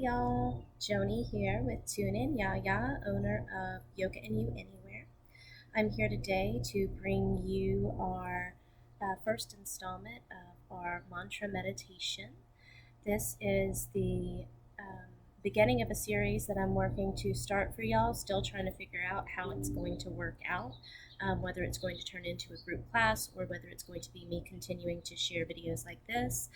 y'all, Joni here with Tune In Yaya, owner of Yoga and You Anywhere. I'm here today to bring you our first installment of our mantra meditation. This is the beginning of a series that I'm working to start for y'all, still trying to figure out how it's going to work out, whether it's going to turn into a group class or whether it's going to be me continuing to share videos like this.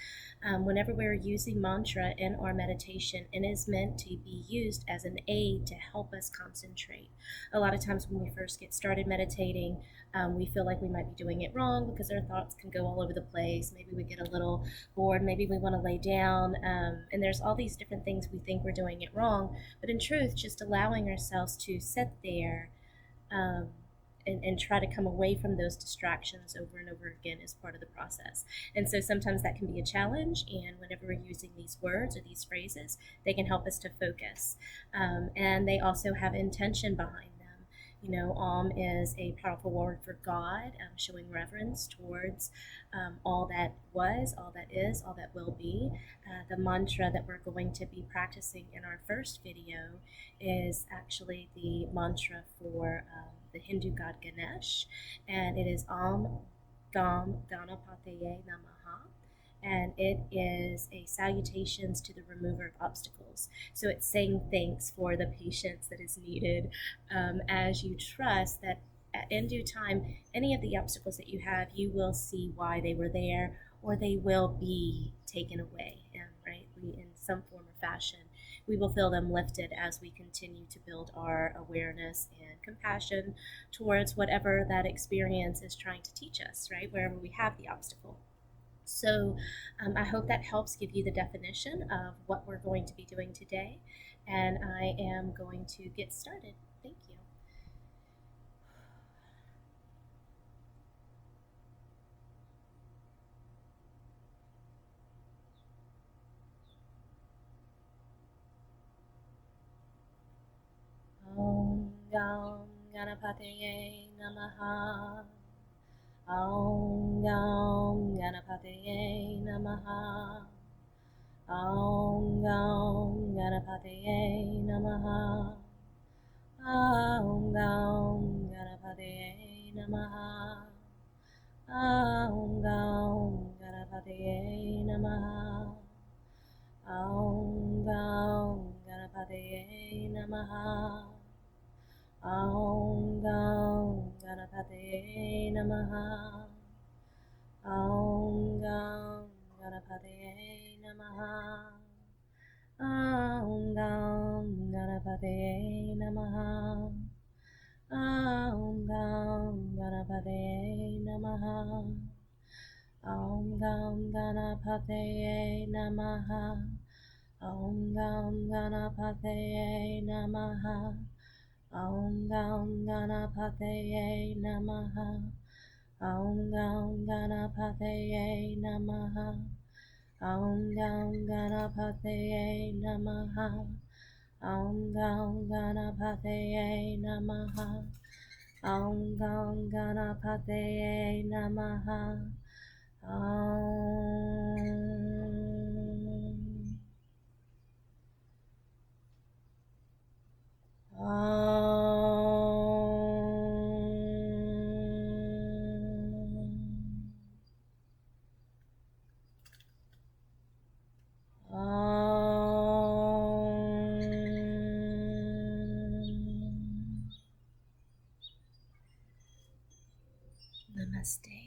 Whenever we're using mantra in our meditation, it is meant to be used as an aid to help us concentrate. A lot of times when we first get started meditating, we feel like we might be doing it wrong because our thoughts can go all over the place. Maybe we get a little bored, maybe we want to lay down, and there's all these different things we think we're doing it wrong. But in truth, just allowing ourselves to sit there um, and try to come away from those distractions over and over again is part of the process. And so sometimes that can be a challenge, and whenever we're using these words or these phrases, they can help us to focus. And they also have intention behind them. You know, is a powerful word for God, showing reverence towards all that was, all that is, all that will be. The mantra that we're going to be practicing in our first video is actually the mantra for the Hindu god Ganesh, and it is Gam Ganapataye Namaha, and it is a salutations to the remover of obstacles. So it's saying thanks for the patience that is needed as you trust that in due time, any of the obstacles that you have, you will see why they were there, or they will be taken away, right? In some form or fashion, we will feel them lifted as we continue to build our awareness and compassion towards whatever that experience is trying to teach us, right? Wherever we have the obstacle. So I hope that helps give you the definition of what we're going to be doing today. And I am going to get started. Thank you. Om Gam Ganapataye Namaha. Om Gam Ganapataye Namaha. Om Gam Ganapataye Namaha. Om Gam Ganapataye Namaha. Om Gam Ganapataye Namaha. Om Gam Ganapataye Namaha. Om Gam Ganapataye Namaha. Om Gam Ganapataye Namaha. Om Gam Ganapataye Namaha. Om Gam Ganapataye Namaha. Om Gam Ganapataye Namaha. Om Gam Ganapataye Namaha. Om Gam Ganapataye Namaha. Om Gam Ganapataye Namaha. Om Gam Ganapataye Namaha. Om Gam Ganapataye Namaha. Om Gam Ganapataye Namaha. Namaste.